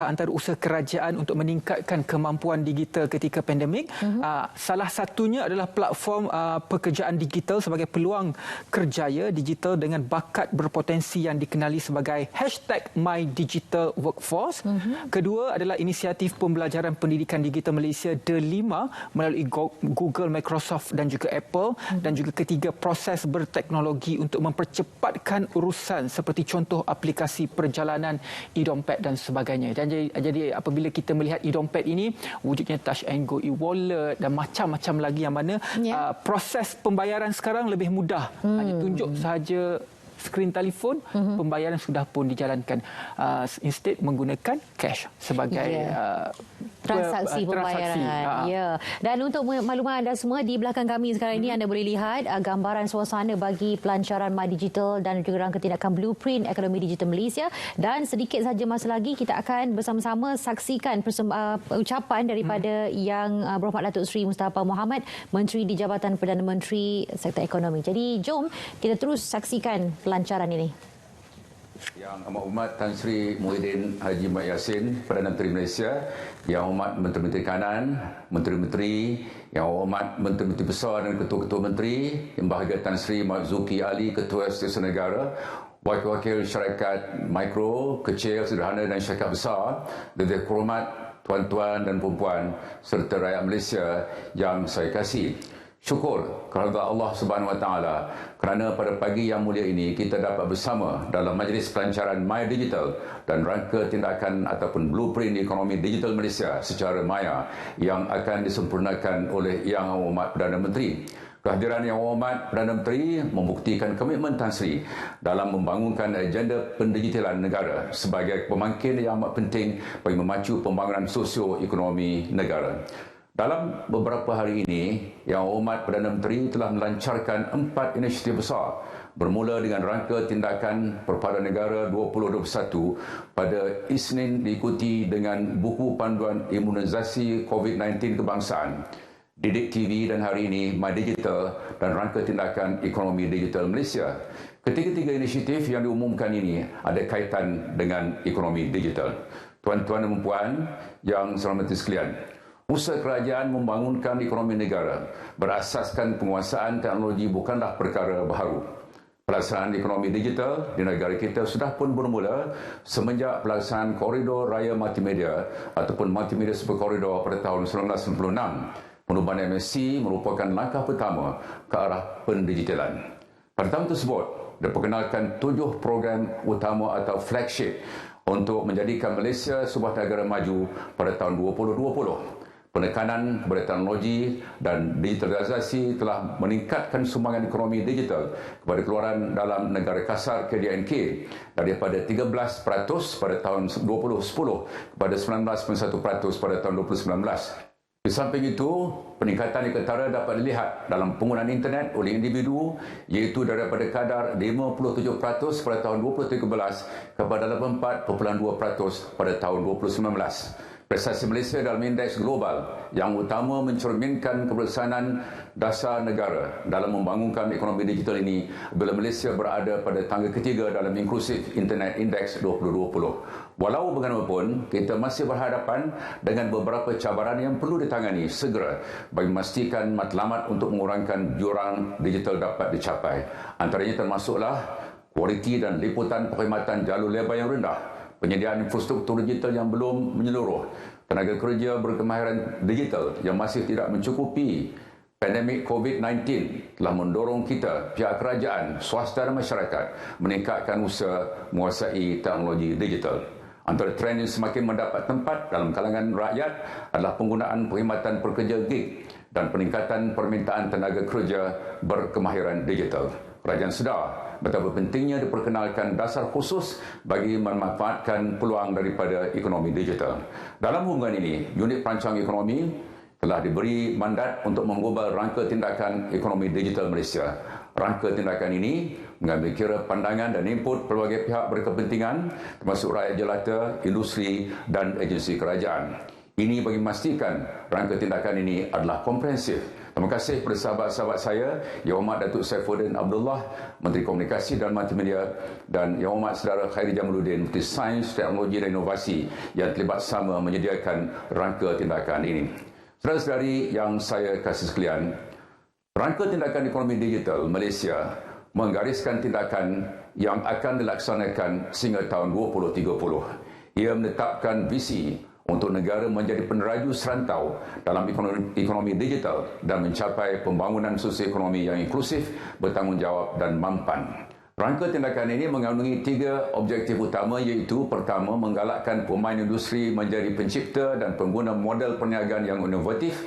antara usaha kerajaan untuk meningkatkan kemampuan digital ketika pandemik. Salah satunya adalah platform pekerjaan digital sebagai peluang kerjaya digital dengan bakat berpotensi yang dikenali sebagai #MyDigitalWorkforce. Kedua adalah inisiatif pembelajaran pendidikan digital Malaysia D5 melalui Google, Microsoft dan juga Apple. Dan juga ketiga, proses berteknologi untuk mempercepatkan urusan seperti contoh aplikasi perjalanan, e-dompet dan sebagainya. Dan jadi apabila kita melihat e-dompet ini, wujudnya touch and go, e-wallet dan macam-macam lagi yang mana proses pembayaran sekarang lebih mudah. Hanya tunjuk sahaja skrin telefon, pembayaran sudah pun dijalankan. Instead menggunakan cash sebagai transaksi pembayaran. Ya. Dan untuk makluman anda semua, di belakang kami sekarang ini anda boleh lihat gambaran suasana bagi pelancaran MyDigital dan juga rangka tindakan Blueprint Ekonomi Digital Malaysia. Dan sedikit saja masa lagi kita akan bersama-sama saksikan ucapan daripada Yang Berhormat Datuk Seri Mustafa Mohamed, Menteri di Jabatan Perdana Menteri Sektor Ekonomi. Jadi jom kita terus saksikan pelancaran ini. Yang Amat Hormat Tan Sri Muhyiddin Haji Mat Yassin, Perdana Menteri Malaysia, Yang Hormat Menteri-Menteri Kanan, Menteri-Menteri, Yang Hormat Menteri-Menteri Besar dan Ketua-Ketua Menteri, Yang Bahagia Tan Sri Marzuki Ali, Ketua Setiausaha Negara, Wakil-Wakil Syarikat Mikro, Kecil, Sederhana dan Syarikat Besar, Yang Hormat Tuan-Tuan dan Puan-Puan serta rakyat Malaysia yang saya kasih. Syukur kepada Allah Subhanahu Wa Taala kerana pada pagi yang mulia ini kita dapat bersama dalam majlis pelancaran MyDigital dan rangka tindakan ataupun Blueprint Ekonomi Digital Malaysia secara maya yang akan disempurnakan oleh Yang Hormat Perdana Menteri. Kehadiran Yang Hormat Perdana Menteri membuktikan komitmen Tan Sri dalam membangunkan agenda pendigitalan negara sebagai pemangkin yang amat penting bagi memacu pembangunan sosio-ekonomi negara. Dalam beberapa hari ini, Yang Hormat Perdana Menteri telah melancarkan 4 inisiatif besar bermula dengan rangka tindakan Perpaduan Negara 2021 pada Isnin diikuti dengan buku panduan imunisasi COVID-19 kebangsaan, Didik TV dan hari ini MyDigital dan rangka tindakan ekonomi digital Malaysia. Ketiga-tiga inisiatif yang diumumkan ini ada kaitan dengan ekonomi digital. Tuan-tuan dan puan yang saya hormati sekalian, usaha kerajaan membangunkan ekonomi negara berasaskan penguasaan teknologi bukanlah perkara baharu. Pelaksanaan ekonomi digital di negara kita sudah pun bermula semenjak pelaksanaan Koridor Raya Multimedia ataupun Multimedia Super Corridor pada tahun 1996. Penubuhan MSC merupakan langkah pertama ke arah pendigitalan. Pada tahun tersebut, diperkenalkan 7 program utama atau flagship untuk menjadikan Malaysia sebuah negara maju pada tahun 2020. Penekanan kepada teknologi dan digitalisasi telah meningkatkan sumbangan ekonomi digital kepada keluaran dalam negara kasar KDNK daripada 13% pada tahun 2010 kepada 19.1% pada tahun 2019. Di samping itu, peningkatan yang ketara dapat dilihat dalam penggunaan internet oleh individu iaitu daripada kadar 57% pada tahun 2013 kepada 84.2% pada tahun 2019. Prestasi Malaysia dalam indeks global yang utama mencerminkan kebersamaan dasar negara dalam membangunkan ekonomi digital ini bila Malaysia berada pada tangga ketiga dalam Inclusive Internet Index 2020. Walau bagaimanapun, kita masih berhadapan dengan beberapa cabaran yang perlu ditangani segera bagi memastikan matlamat untuk mengurangkan jurang digital dapat dicapai. Antaranya termasuklah kualiti dan liputan perkhidmatan jalur lebar yang rendah, penyediaan infrastruktur digital yang belum menyeluruh, tenaga kerja berkemahiran digital yang masih tidak mencukupi. Pandemik COVID-19 telah mendorong kita, pihak kerajaan, swasta dan masyarakat meningkatkan usaha menguasai teknologi digital. Antara trend yang semakin mendapat tempat dalam kalangan rakyat adalah penggunaan perkhidmatan pekerja gig dan peningkatan permintaan tenaga kerja berkemahiran digital. Kerajaan sedar betapa pentingnya diperkenalkan dasar khusus bagi memanfaatkan peluang daripada ekonomi digital. Dalam hubungan ini, unit perancang ekonomi telah diberi mandat untuk mengubah rangka tindakan ekonomi digital Malaysia. Rangka tindakan ini mengambil kira pandangan dan input pelbagai pihak berkepentingan termasuk rakyat jelata, industri dan agensi kerajaan. Ini bagi memastikan rangka tindakan ini adalah komprehensif. Terima kasih kepada sahabat-sahabat saya, Yang Hormat Datuk Saifuddin Abdullah, Menteri Komunikasi dan Multimedia, dan Yang Hormat Saudara Khairi Jamaluddin, Menteri Sains, Teknologi dan Inovasi yang terlibat sama menyediakan rangka tindakan ini. Saudara-saudari yang saya kasih sekalian, rangka tindakan ekonomi digital Malaysia menggariskan tindakan yang akan dilaksanakan sehingga tahun 2030. Ia menetapkan visi untuk negara menjadi peneraju serantau dalam ekonomi digital dan mencapai pembangunan sosioekonomi yang inklusif, bertanggungjawab dan mampan. Rangka tindakan ini mengandungi 3 objektif utama, iaitu pertama, menggalakkan pemain industri menjadi pencipta dan pengguna model perniagaan yang inovatif.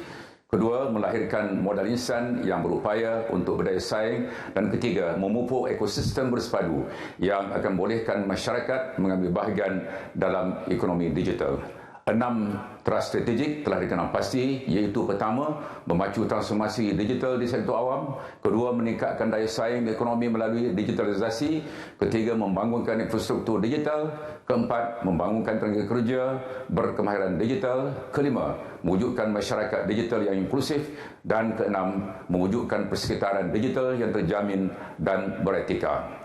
Kedua, melahirkan modal insan yang berupaya untuk berdaya saing. Dan ketiga, memupuk ekosistem bersepadu yang akan bolehkan masyarakat mengambil bahagian dalam ekonomi digital. 6 teras strategik telah dikenal pasti, iaitu pertama, memacu transformasi digital di sektor awam. Kedua, meningkatkan daya saing ekonomi melalui digitalisasi. Ketiga, membangunkan infrastruktur digital. Keempat, membangunkan tenaga kerja berkemahiran digital. Kelima, mewujudkan masyarakat digital yang inklusif. Dan keenam, mewujudkan persekitaran digital yang terjamin dan beretika.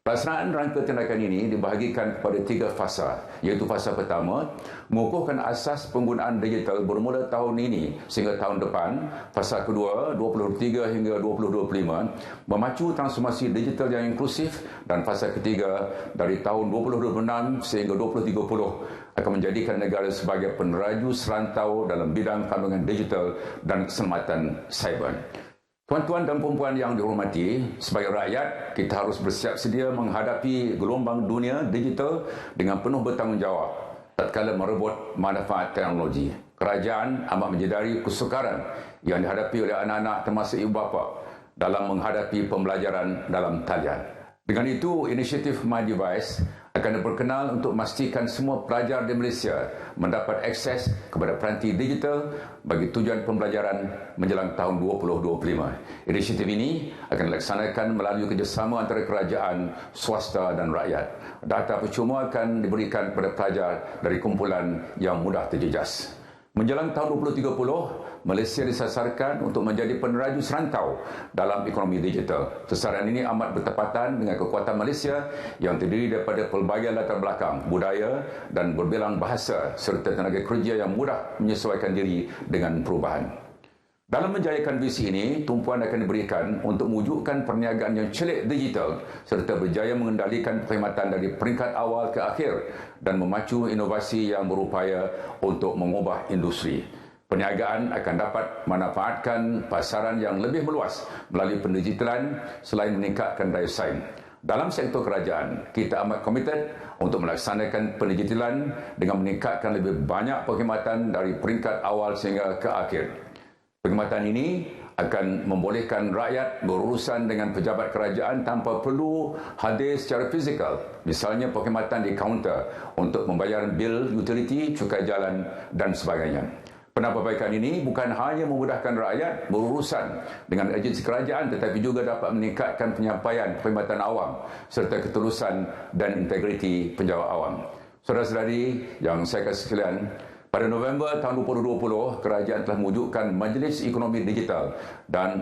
Pelaksanaan rangka tindakan ini dibahagikan kepada 3 fasa, iaitu fasa pertama, mengukuhkan asas penggunaan digital bermula tahun ini sehingga tahun depan. Fasa kedua, 2023 hingga 2025, memacu transformasi digital yang inklusif. Dan fasa ketiga, dari tahun 2026 sehingga 2030, akan menjadikan negara sebagai peneraju serantau dalam bidang kandungan digital dan keselamatan cyber. Tuan-tuan dan puan-puan yang dihormati, sebagai rakyat, kita harus bersiap sedia menghadapi gelombang dunia digital dengan penuh bertanggungjawab tatkala merebut manfaat teknologi. Kerajaan amat menyedari kesukaran yang dihadapi oleh anak-anak termasuk ibu bapa dalam menghadapi pembelajaran dalam talian. Dengan itu, inisiatif My Device akan diperkenal untuk memastikan semua pelajar di Malaysia mendapat akses kepada peranti digital bagi tujuan pembelajaran menjelang tahun 2025. Inisiatif ini akan dilaksanakan melalui kerjasama antara kerajaan, swasta dan rakyat. Data percuma akan diberikan kepada pelajar dari kumpulan yang mudah terjejas. Menjelang tahun 2030, Malaysia disasarkan untuk menjadi peneraju serantau dalam ekonomi digital. Sasaran ini amat bertepatan dengan kekuatan Malaysia yang terdiri daripada pelbagai latar belakang, budaya dan berbilang bahasa serta tenaga kerja yang mudah menyesuaikan diri dengan perubahan. Dalam menjayakan visi ini, tumpuan akan diberikan untuk mewujudkan perniagaan yang celik digital serta berjaya mengendalikan perkhidmatan dari peringkat awal ke akhir dan memacu inovasi yang berupaya untuk mengubah industri. Perniagaan akan dapat memanfaatkan pasaran yang lebih meluas melalui pendigitalan selain meningkatkan daya saing. Dalam sektor kerajaan, kita amat komited untuk melaksanakan pendigitalan dengan meningkatkan lebih banyak perkhidmatan dari peringkat awal sehingga ke akhir. Perkhidmatan ini akan membolehkan rakyat berurusan dengan pejabat kerajaan tanpa perlu hadir secara fizikal. Misalnya perkhidmatan di kaunter untuk membayar bil utiliti, cukai jalan dan sebagainya. Penambahbaikan ini bukan hanya memudahkan rakyat berurusan dengan agensi kerajaan tetapi juga dapat meningkatkan penyampaian perkhidmatan awam serta ketulusan dan integriti pejabat awam. Saudara-saudari yang saya kasih sekalian, pada November tahun 2020, kerajaan telah mewujudkan Majlis Ekonomi Digital dan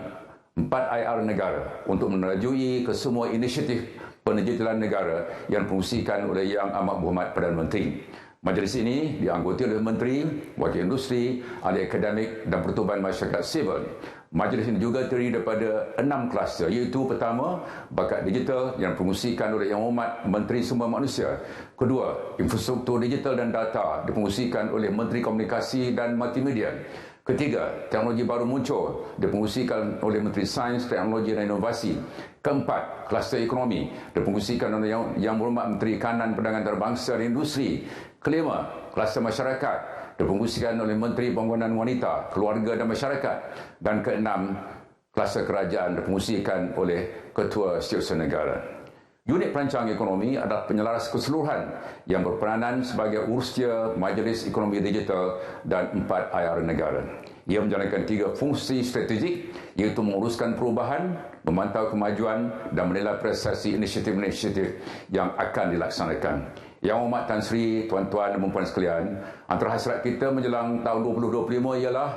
4 IR negara untuk menerajui ke semua inisiatif pendigitalan negara yang dipromosikan oleh Yang Amat Berhormat Perdana Menteri. Majlis ini dianggoti oleh Menteri, Wakil Industri, Ahli Akademik dan Pertubuhan Masyarakat Sivil. Majlis ini juga terdiri daripada 6 kluster, iaitu pertama, bakat digital yang dipromosikan oleh Yang Hormat Menteri Sumber Manusia. Kedua, infrastruktur digital dan data dipromosikan oleh Menteri Komunikasi dan Multimedia. Ketiga, teknologi baru muncul dipromosikan oleh Menteri Sains, Teknologi dan Inovasi. Keempat, kluster ekonomi dipromosikan oleh Yang Berhormat Menteri Kanan, Perdagangan Antarabangsa dan Industri. Kelima, kluster masyarakat dipromosikan oleh Menteri Pembangunan Wanita, Keluarga dan Masyarakat. Dan keenam, kluster kerajaan dipromosikan oleh Ketua Setiausaha Negara. Unit perancang ekonomi adalah penyelaras keseluruhan yang berperanan sebagai urustia Majlis Ekonomi Digital dan 4 IR negara. Ia menjalankan 3 fungsi strategik, iaitu menguruskan perubahan, memantau kemajuan dan menilai prestasi inisiatif-inisiatif yang akan dilaksanakan. Yang Amat Tan Sri, tuan-tuan dan puan sekalian, antara hasrat kita menjelang tahun 2025 ialah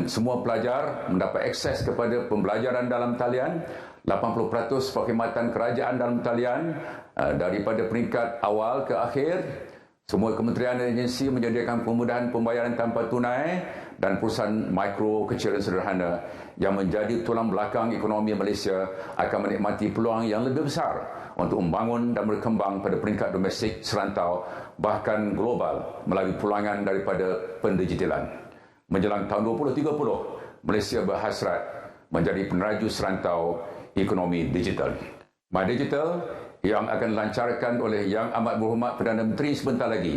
semua pelajar mendapat akses kepada pembelajaran dalam talian, 80% perkhidmatan kerajaan dalam talian daripada peringkat awal ke akhir. Semua kementerian dan agensi menyediakan kemudahan pembayaran tanpa tunai dan perusahaan mikro, kecil dan sederhana yang menjadi tulang belakang ekonomi Malaysia akan menikmati peluang yang lebih besar untuk membangun dan berkembang pada peringkat domestik, serantau, bahkan global melalui pulangan daripada pendigitalan. Menjelang tahun 2030, Malaysia berhasrat menjadi peneraju serantau ekonomi digital. MyDigital yang akan dilancarkan oleh Yang Amat Berhormat Perdana Menteri sebentar lagi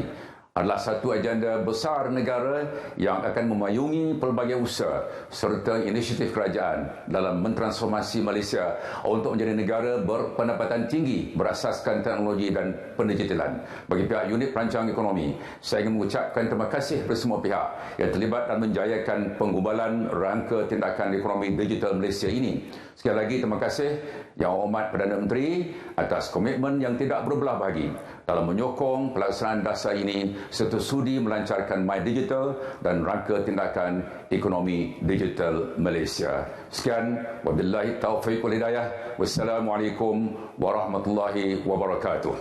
adalah satu agenda besar negara yang akan memayungi pelbagai usaha serta inisiatif kerajaan dalam mentransformasi Malaysia untuk menjadi negara berpendapatan tinggi berasaskan teknologi dan pendigitalan. Bagi pihak unit perancang ekonomi, saya ingin mengucapkan terima kasih kepada semua pihak yang terlibat dalam menjayakan penggubalan rangka tindakan ekonomi digital Malaysia ini. Sekali lagi terima kasih Yang Amat Perdana Menteri atas komitmen yang tidak berbelah bagi dalam menyokong pelaksanaan dasar ini serta sudi melancarkan MyDigital dan rangka tindakan ekonomi digital Malaysia. Sekian, wabillahi taufiq wal hidayah. Wassalamualaikum warahmatullahi wabarakatuh.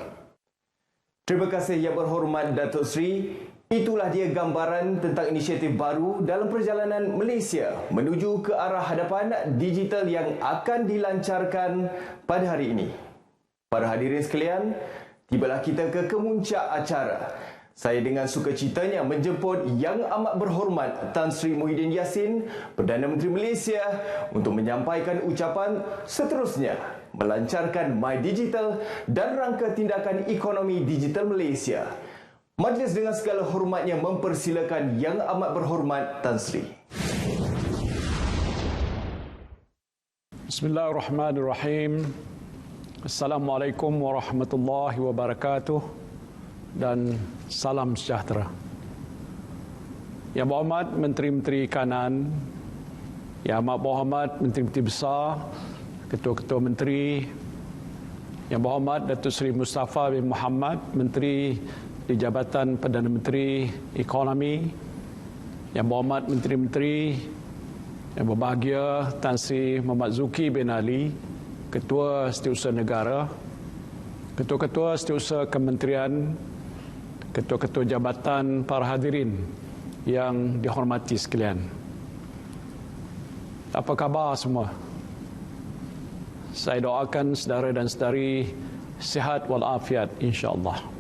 Terima kasih Yang Berhormat Datuk Seri. Itulah dia gambaran tentang inisiatif baru dalam perjalanan Malaysia menuju ke arah hadapan digital yang akan dilancarkan pada hari ini. Para hadirin sekalian, tibalah kita ke kemuncak acara. Saya dengan sukacitanya menjemput Yang Amat Berhormat Tan Sri Muhyiddin Yassin, Perdana Menteri Malaysia, untuk menyampaikan ucapan seterusnya melancarkan MyDigital dan rangka tindakan ekonomi digital Malaysia. Majlis dengan segala hormatnya mempersilakan Yang Amat Berhormat Tan Sri. Bismillahirrahmanirrahim. Assalamualaikum warahmatullahi wabarakatuh dan salam sejahtera. Yang Berhormat Menteri-Menteri Kanan, Yang Amat Berhormat Menteri-Menteri Besar, Ketua-Ketua Menteri, Yang Berhormat Datuk Seri Mustafa bin Muhammad, Menteri di Jabatan Perdana Menteri Ekonomi, Yang Berhormat Menteri-Menteri, Yang berbahagia Tan Sri Muhammad Zuki bin Ali, Ketua Setiausaha Negara, Ketua-Ketua Setiausaha Kementerian, Ketua-Ketua Jabatan, para hadirin yang dihormati sekalian. Apa khabar semua? Saya doakan saudara dan saudari sihat walafiat insya-Allah.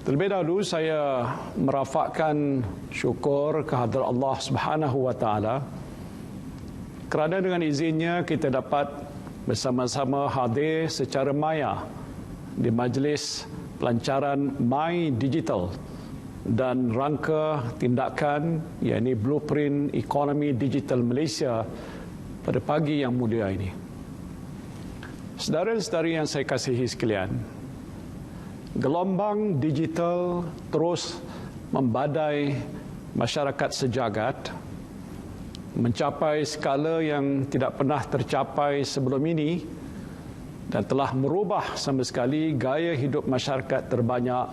Terlebih dahulu saya merafakkan syukur kehadrat Allah Subhanahu wa taala kerana dengan izinnya kita dapat bersama-sama hadir secara maya di majlis pelancaran MyDigital dan rangka tindakan yakni Blueprint Ekonomi Digital Malaysia pada pagi yang mulia ini. Saudara-saudari yang saya kasihi sekalian, gelombang digital terus membadai masyarakat sejagat, mencapai skala yang tidak pernah tercapai sebelum ini dan telah merubah sama sekali gaya hidup masyarakat terbanyak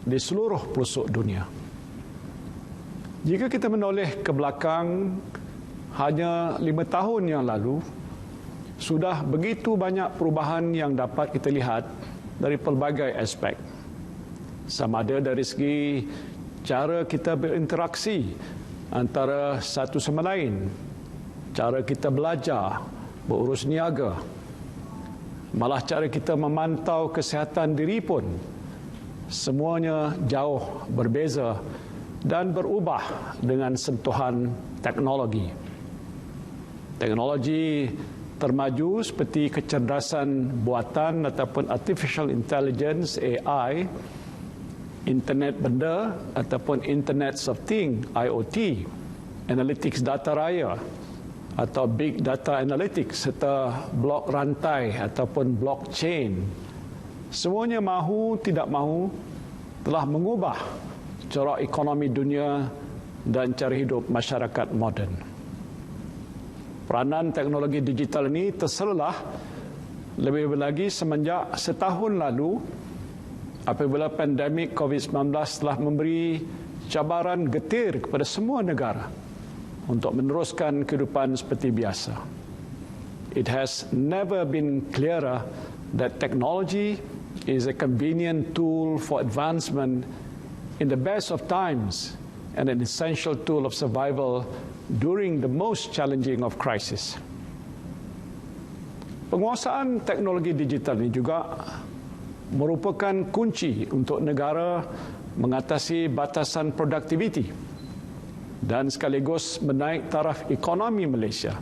di seluruh pelosok dunia. Jika kita menoleh ke belakang hanya 5 tahun yang lalu, sudah begitu banyak perubahan yang dapat kita lihat dari pelbagai aspek. Sama ada dari segi cara kita berinteraksi antara satu sama lain, cara kita belajar, berurus niaga, malah cara kita memantau kesihatan diri pun, semuanya jauh berbeza dan berubah dengan sentuhan teknologi. Teknologi termaju seperti kecerdasan buatan ataupun artificial intelligence AI, internet benda ataupun internet of things IoT, analytics data raya atau big data analytics serta blok rantai ataupun blockchain, semuanya mahu tidak mahu telah mengubah corak ekonomi dunia dan cara hidup masyarakat moden. Peranan teknologi digital ini terselah lebih lagi semenjak setahun lalu apabila pandemik COVID-19 telah memberi cabaran getir kepada semua negara untuk meneruskan kehidupan seperti biasa. It has never been clearer that technology is a convenient tool for advancement in the best of times and an essential tool of survival during the most challenging of crises. Penguasaan teknologi digital ini juga merupakan kunci untuk negara mengatasi batasan produktiviti dan sekaligus menaik taraf ekonomi Malaysia.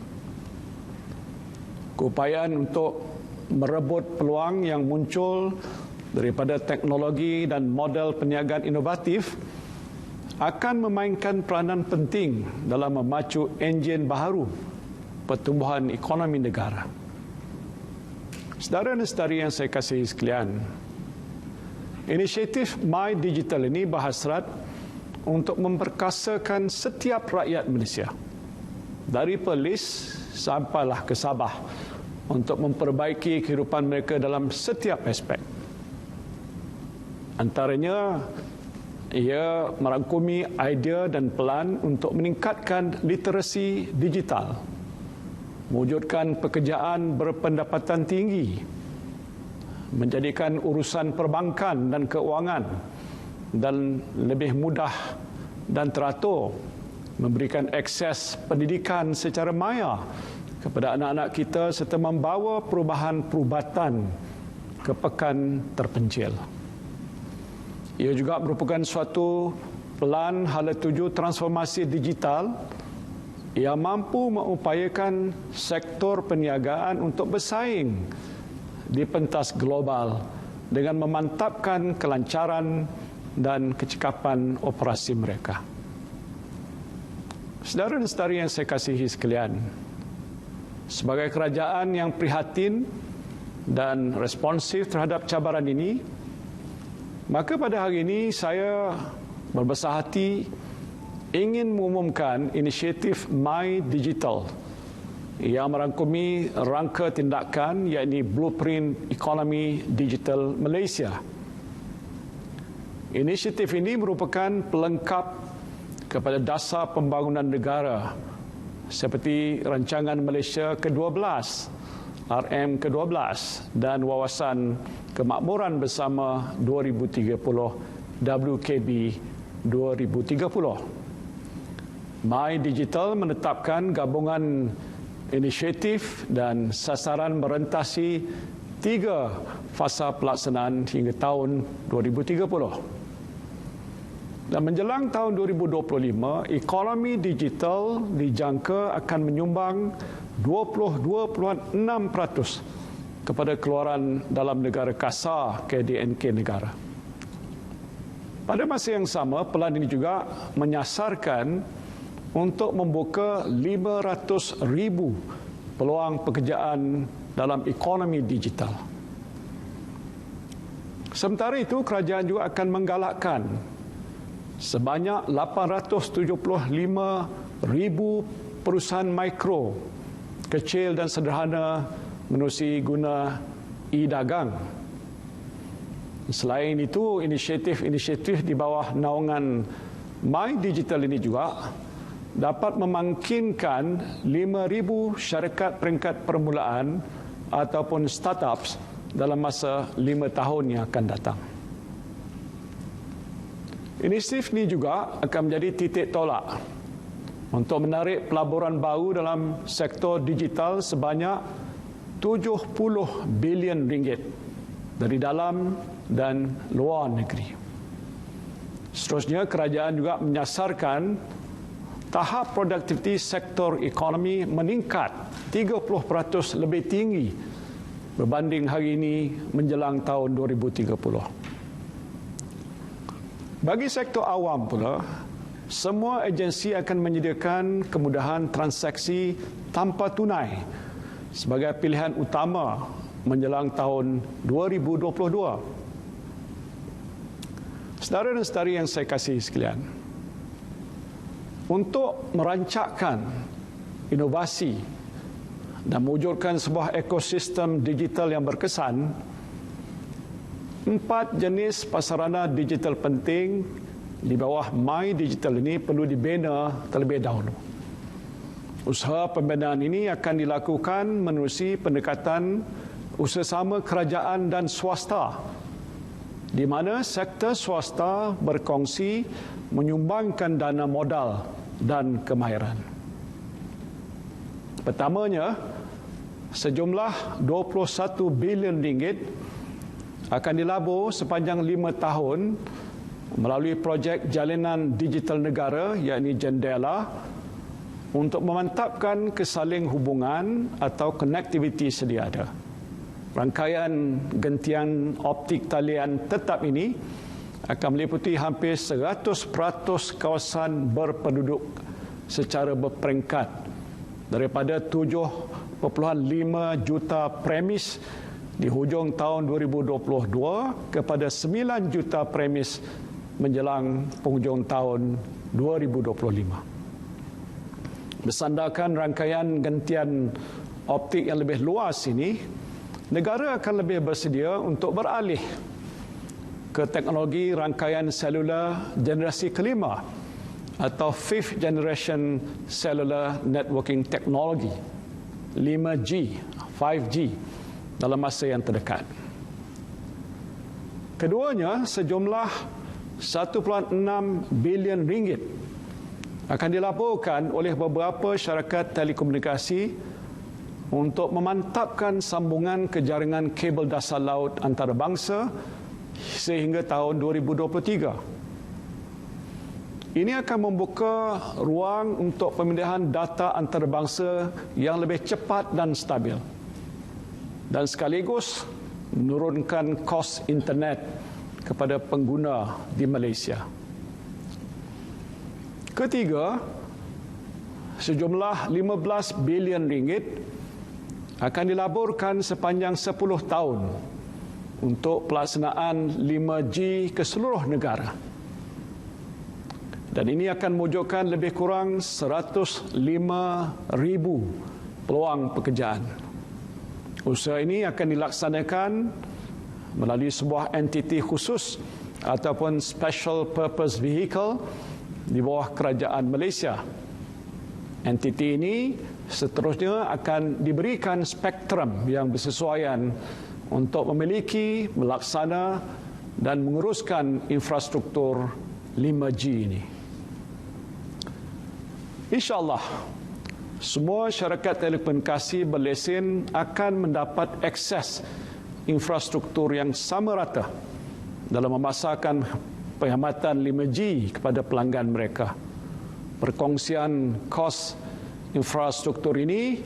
Keupayaan untuk merebut peluang yang muncul daripada teknologi dan model perniagaan inovatif akan memainkan peranan penting dalam memacu enjin baharu pertumbuhan ekonomi negara. Saudara dan saudari yang saya kasihi sekalian, inisiatif My Digital ini berhasrat untuk memperkasakan setiap rakyat Malaysia dari Perlis sampailah ke Sabah untuk memperbaiki kehidupan mereka dalam setiap aspek. Antaranya, ia merangkumi idea dan pelan untuk meningkatkan literasi digital, mewujudkan pekerjaan berpendapatan tinggi, menjadikan urusan perbankan dan keuangan dan lebih mudah dan teratur, memberikan akses pendidikan secara maya kepada anak-anak kita serta membawa perubahan perubatan ke pekan terpencil. Ia juga merupakan suatu pelan hala tuju transformasi digital yang mampu mengupayakan sektor perniagaan untuk bersaing di pentas global dengan memantapkan kelancaran dan kecekapan operasi mereka. Saudara dan saudari yang saya kasihi sekalian, sebagai kerajaan yang prihatin dan responsif terhadap cabaran ini, maka pada hari ini saya berbesar hati ingin mengumumkan inisiatif My Digital yang merangkumi rangka tindakan yakni Blueprint Ekonomi Digital Malaysia. Inisiatif ini merupakan pelengkap kepada dasar pembangunan negara seperti Rancangan Malaysia ke-12, RM ke-12 dan Wawasan Kemakmuran Bersama 2030 WKB 2030. My Digital menetapkan gabungan inisiatif dan sasaran merentasi 3 fasa pelaksanaan hingga tahun 2030. Dan menjelang tahun 2025, ekonomi digital dijangka akan menyumbang 22.6% kepada keluaran dalam negara kasar KDNK negara. Pada masa yang sama, pelan ini juga menyasarkan untuk membuka 500,000 peluang pekerjaan dalam ekonomi digital. Sementara itu, kerajaan juga akan menggalakkan sebanyak 875,000 perusahaan mikro, kecil dan sederhana menerusi guna e-dagang. Selain itu, inisiatif-inisiatif di bawah naungan My Digital ini juga dapat memangkinkan 5,000 syarikat peringkat permulaan ataupun startups dalam masa 5 tahun yang akan datang. Inisiatif ini juga akan menjadi titik tolak untuk menarik pelaburan baru dalam sektor digital sebanyak 70 bilion ringgit dari dalam dan luar negeri. Seterusnya, kerajaan juga menyasarkan tahap produktiviti sektor ekonomi meningkat 30% lebih tinggi berbanding hari ini menjelang tahun 2030. Bagi sektor awam pula, semua agensi akan menyediakan kemudahan transaksi tanpa tunai sebagai pilihan utama menjelang tahun 2022. Saudara dan saudari yang saya kasihi sekalian, untuk merancangkan inovasi dan mewujudkan sebuah ekosistem digital yang berkesan, 4 jenis prasarana digital penting di bawah My Digital ini perlu dibina terlebih dahulu. Usaha pembinaan ini akan dilakukan menerusi pendekatan usaha kerajaan dan swasta, di mana sektor swasta berkongsi menyumbangkan dana modal dan kemahiran. Pertamanya, sejumlah 21 bilion ringgit akan dilabur sepanjang 5 tahun melalui projek Jalinan Digital Negara, yakni Jendela, untuk memantapkan kesaling hubungan atau konektiviti sedia ada. Rangkaian gentian optik talian tetap ini akan meliputi hampir 100% kawasan berpenduduk secara berperingkat daripada 7.5 juta premis di hujung tahun 2022 kepada 9 juta premis menjelang penghujung tahun 2025. Bersandarkan rangkaian gentian optik yang lebih luas ini, negara akan lebih bersedia untuk beralih ke teknologi rangkaian selular generasi kelima atau Fifth Generation Cellular Networking Technology, 5G, 5G dalam masa yang terdekat. Keduanya, sejumlah 1.6 bilion ringgit akan dilaporkan oleh beberapa syarikat telekomunikasi untuk memantapkan sambungan ke jaringan kabel dasar laut antarabangsa sehingga tahun 2023. Ini akan membuka ruang untuk pemindahan data antarabangsa yang lebih cepat dan stabil, dan sekaligus menurunkan kos internet kepada pengguna di Malaysia. Ketiga, sejumlah 15 bilion ringgit akan dilaburkan sepanjang 10 tahun untuk pelaksanaan 5G ke seluruh negara. Dan ini akan mewujudkan lebih kurang 105,000 peluang pekerjaan. Usaha ini akan dilaksanakan melalui sebuah entiti khusus ataupun Special Purpose Vehicle di bawah Kerajaan Malaysia. Entiti ini seterusnya akan diberikan spektrum yang bersesuaian untuk memiliki, melaksana dan menguruskan infrastruktur 5G ini. InsyaAllah, semua syarikat telekomunikasi berlesen akan mendapat akses infrastruktur yang sama rata dalam memasarkan penghematan 5G kepada pelanggan mereka. Perkongsian kos infrastruktur ini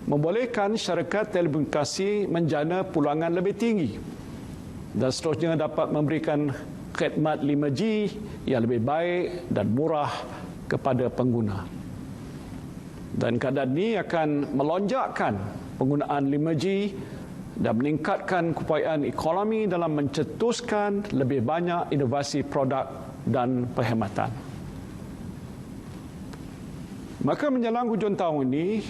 membolehkan syarikat telekomunikasi menjana pulangan lebih tinggi dan seterusnya dapat memberikan khidmat 5G yang lebih baik dan murah kepada pengguna. Dan keadaan ini akan melonjakkan penggunaan 5G dan meningkatkan keupayaan ekonomi dalam mencetuskan lebih banyak inovasi produk dan perkhidmatan. Maka menjelang hujung tahun ini,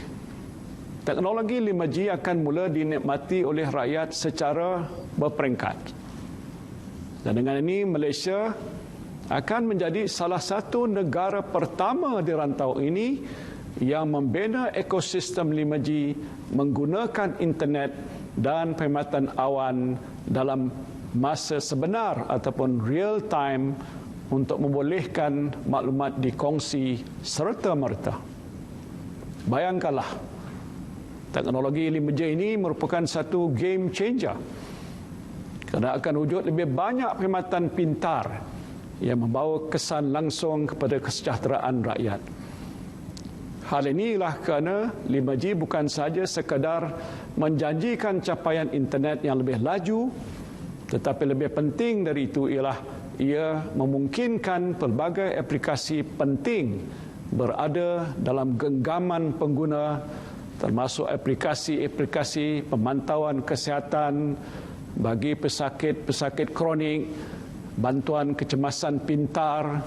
teknologi 5G akan mula dinikmati oleh rakyat secara berperingkat. Dan dengan ini, Malaysia akan menjadi salah satu negara pertama di rantau ini yang membina ekosistem 5G menggunakan internet dan perkhidmatan awan dalam masa sebenar ataupun real time untuk membolehkan maklumat dikongsi serta-merta. Bayangkanlah, teknologi 5G ini merupakan satu game changer kerana akan wujud lebih banyak perkhidmatan pintar yang membawa kesan langsung kepada kesejahteraan rakyat. Hal inilah kerana 5G bukan sahaja sekadar menjanjikan capaian internet yang lebih laju, tetapi lebih penting dari itu ialah ia memungkinkan pelbagai aplikasi penting berada dalam genggaman pengguna, termasuk aplikasi-aplikasi pemantauan kesihatan bagi pesakit-pesakit kronik, bantuan kecemasan pintar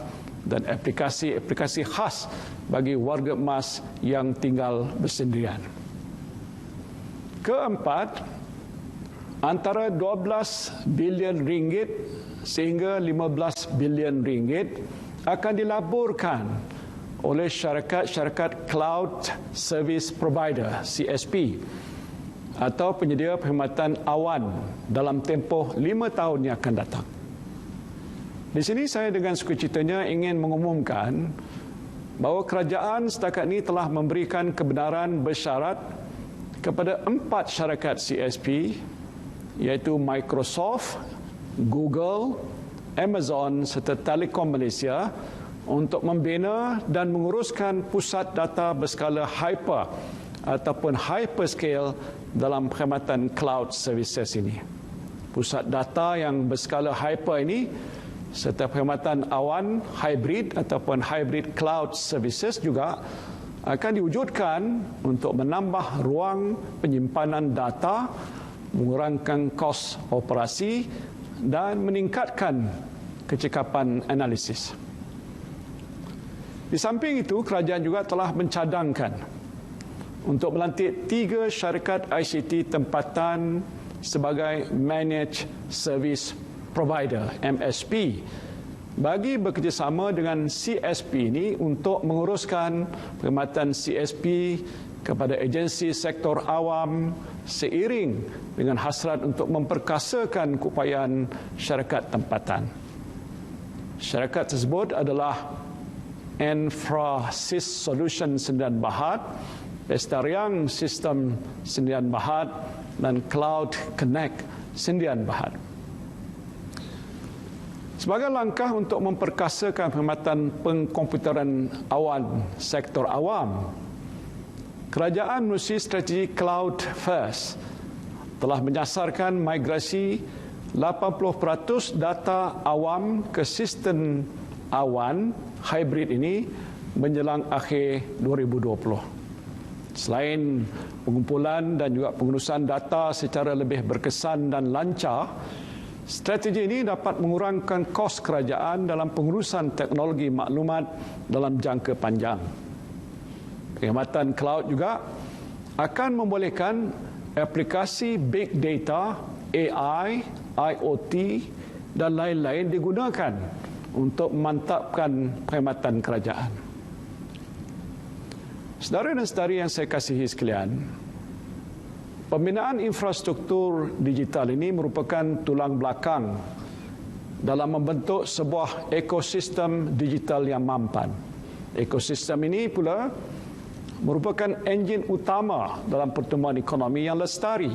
dan aplikasi-aplikasi khas bagi warga emas yang tinggal bersendirian. Keempat, antara 12 bilion ringgit sehingga 15 bilion ringgit akan dilaburkan oleh syarikat-syarikat Cloud Service Provider (CSP) atau penyedia perkhidmatan awan dalam tempoh 5 tahun yang akan datang. Di sini saya dengan sukacitanya ingin mengumumkan bahawa kerajaan setakat ini telah memberikan kebenaran bersyarat kepada 4 syarikat CSP iaitu Microsoft, Google, Amazon serta Telekom Malaysia untuk membina dan menguruskan pusat data berskala hyper ataupun hyperscale dalam perkhidmatan cloud services ini. Pusat data yang berskala hyper ini serta perkhidmatan awan hybrid ataupun hybrid cloud services juga akan diwujudkan untuk menambah ruang penyimpanan data, mengurangkan kos operasi dan meningkatkan kecekapan analisis. Di samping itu, kerajaan juga telah mencadangkan untuk melantik 3 syarikat ICT tempatan sebagai Managed Service Provider MSP bagi bekerjasama dengan CSP ini untuk menguruskan perkhidmatan CSP kepada agensi sektor awam seiring dengan hasrat untuk memperkasakan keupayaan syarikat tempatan. Syarikat tersebut adalah Infrasys Solution Sdn Bhd, Pestariang Sistem Sdn Bhd dan Cloud Connect Sdn Bhd. Sebagai langkah untuk memperkasakan perkhidmatan pengkomputeran awan sektor awam, kerajaan melalui strategi Cloud First telah menyasarkan migrasi 80% data awam ke sistem awan hybrid ini menjelang akhir 2020. Selain pengumpulan dan juga pengurusan data secara lebih berkesan dan lancar, strategi ini dapat mengurangkan kos kerajaan dalam pengurusan teknologi maklumat dalam jangka panjang. Perkhidmatan cloud juga akan membolehkan aplikasi big data, AI, IoT dan lain-lain digunakan untuk memantapkan perkhidmatan kerajaan. Saudara dan saudari yang saya kasihi sekalian, pembinaan infrastruktur digital ini merupakan tulang belakang dalam membentuk sebuah ekosistem digital yang mampan. Ekosistem ini pula merupakan enjin utama dalam pertumbuhan ekonomi yang lestari.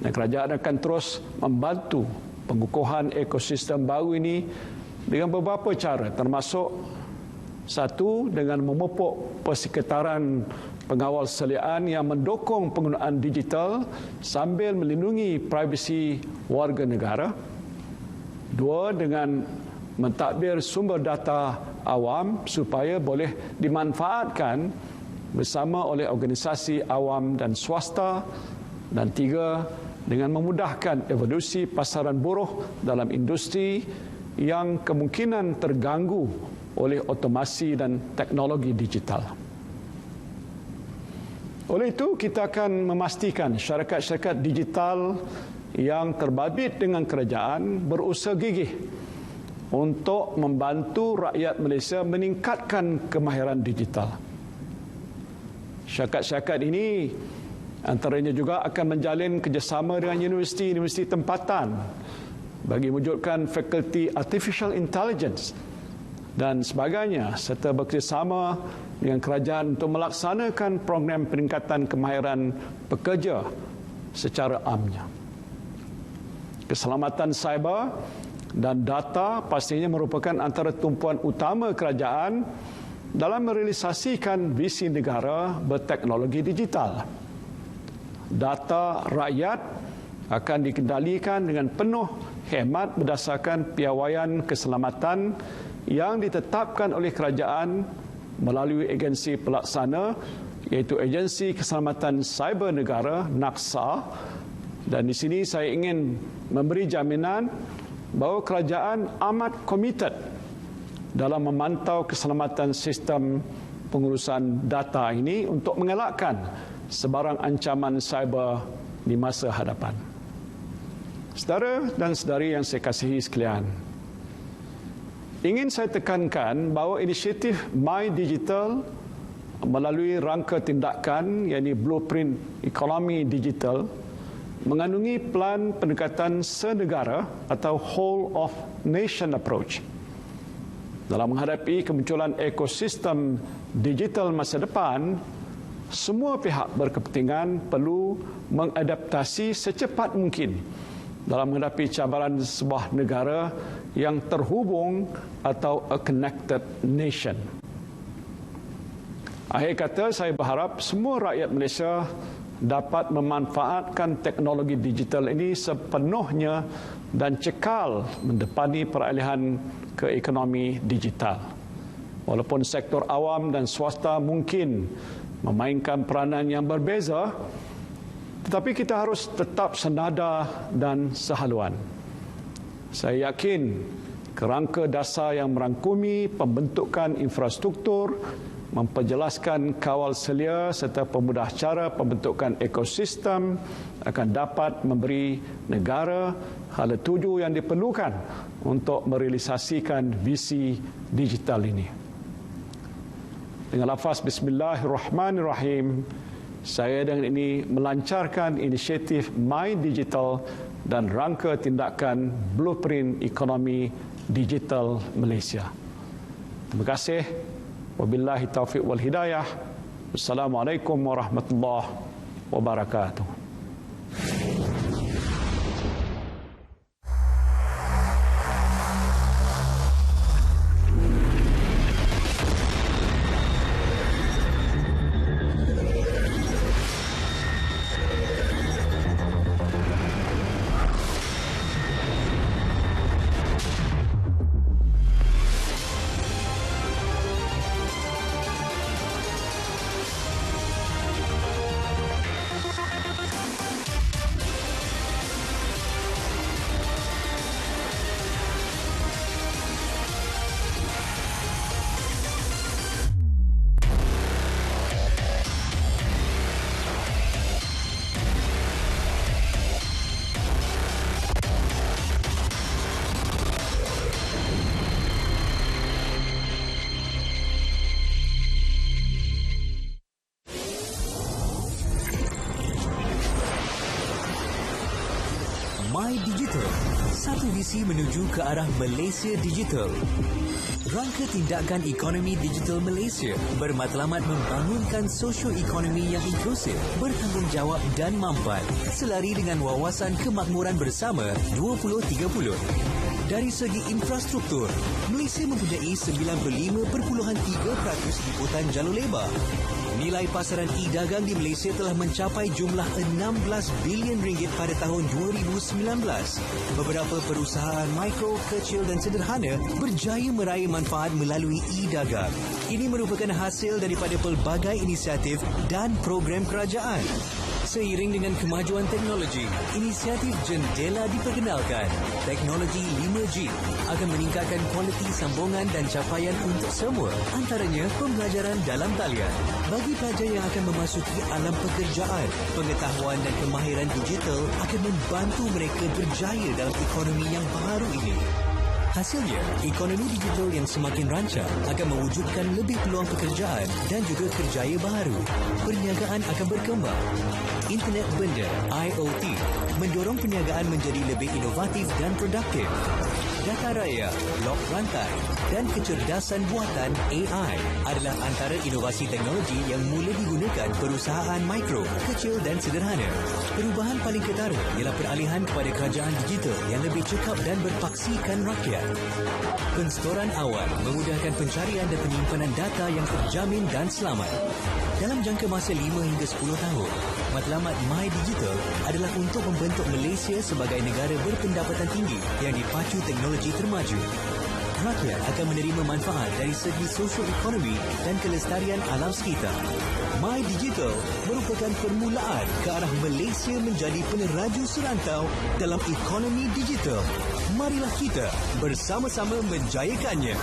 Dan kerajaan akan terus membantu pengukuhan ekosistem baru ini dengan beberapa cara, termasuk satu, dengan memupuk persekitaran pengawal seliaan yang mendukung penggunaan digital sambil melindungi privasi warga negara. 2, dengan mentadbir sumber data awam supaya boleh dimanfaatkan bersama oleh organisasi awam dan swasta. Dan 3, dengan memudahkan evolusi pasaran buruh dalam industri yang kemungkinan terganggu oleh otomasi dan teknologi digital. Oleh itu, kita akan memastikan syarikat-syarikat digital yang terbabit dengan kerajaan berusaha gigih untuk membantu rakyat Malaysia meningkatkan kemahiran digital. Syarikat-syarikat ini antaranya juga akan menjalin kerjasama dengan universiti-universiti tempatan bagi mewujudkan fakulti Artificial Intelligence dan sebagainya, serta bekerjasama dengan kerajaan untuk melaksanakan program peningkatan kemahiran pekerja secara amnya. Keselamatan cyber dan data pastinya merupakan antara tumpuan utama kerajaan dalam merealisasikan visi negara berteknologi digital. Data rakyat akan dikendalikan dengan penuh khidmat berdasarkan piawaian keselamatan yang ditetapkan oleh kerajaan melalui agensi pelaksana iaitu Agensi Keselamatan Cyber Negara (NAKSA). Dan di sini saya ingin memberi jaminan bahawa kerajaan amat komited dalam memantau keselamatan sistem pengurusan data ini untuk mengelakkan sebarang ancaman cyber di masa hadapan. Saudara dan saudari yang saya kasihi sekalian, ingin saya tekankan bahawa inisiatif My Digital melalui rangka tindakan yakni Blueprint Ekonomi Digital mengandungi plan pendekatan senegara atau whole of nation approach dalam menghadapi kemunculan ekosistem digital masa depan. Semua pihak berkepentingan perlu mengadaptasi secepat mungkin dalam menghadapi cabaran sebuah negara yang terhubung atau a connected nation. Akhir kata, saya berharap semua rakyat Malaysia dapat memanfaatkan teknologi digital ini sepenuhnya dan cekal mendepani peralihan ke ekonomi digital. Walaupun sektor awam dan swasta mungkin memainkan peranan yang berbeza, tetapi kita harus tetap senada dan sehaluan. Saya yakin kerangka dasar yang merangkumi pembentukan infrastruktur, memperjelaskan kawal selia serta pemudah cara pembentukan ekosistem akan dapat memberi negara hala tuju yang diperlukan untuk merealisasikan visi digital ini. Dengan lafaz Bismillahirrahmanirrahim, saya dengan ini melancarkan inisiatif My Digital dan rangka tindakan Blueprint Ekonomi Digital Malaysia. Terima kasih. Wabillahi taufiq wal hidayah. Wassalamualaikum warahmatullahi wabarakatuh. My Digital, satu visi menuju ke arah Malaysia Digital. Rangka tindakan ekonomi digital Malaysia bermatlamat membangunkan sosioekonomi yang inklusif, bertanggungjawab dan mampan, selari dengan wawasan kemakmuran bersama 2030. Dari segi infrastruktur, Malaysia mempunyai 95.3% liputan jalur lebar. Nilai pasaran e-dagang di Malaysia telah mencapai jumlah 16 bilion ringgit pada tahun 2019. Beberapa perusahaan mikro, kecil dan sederhana berjaya meraih manfaat melalui e-dagang. Ini merupakan hasil daripada pelbagai inisiatif dan program kerajaan. Seiring dengan kemajuan teknologi, inisiatif Jendela diperkenalkan. Teknologi 5G akan meningkatkan kualiti sambungan dan capaian untuk semua, antaranya pembelajaran dalam talian. Bagi pelajar yang akan memasuki alam pekerjaan, pengetahuan dan kemahiran digital akan membantu mereka berjaya dalam ekonomi yang baru ini. Hasilnya, ekonomi digital yang semakin rancang akan mewujudkan lebih peluang pekerjaan dan juga kerjaya baharu. Perniagaan akan berkembang. Internet benda, IoT, mendorong perniagaan menjadi lebih inovatif dan produktif. Data raya, blok rantai dan kecerdasan buatan AI adalah antara inovasi teknologi yang mula digunakan perusahaan mikro, kecil dan sederhana. Perubahan paling ketara ialah peralihan kepada kerajaan digital yang lebih cekap dan berpaksikan rakyat. Pensetoran awal memudahkan pencarian dan penyimpanan data yang terjamin dan selamat. Dalam jangka masa 5 hingga 10 tahun, matlamat My Digital adalah untuk membentuk Malaysia sebagai negara berpendapatan tinggi yang dipacu teknologi termaju. Rakyat akan menerima manfaat dari segi sosioekonomi dan kelestarian alam sekitar. My Digital merupakan permulaan ke arah Malaysia menjadi peneraju serantau dalam ekonomi digital. Marilah kita bersama-sama menjayakannya.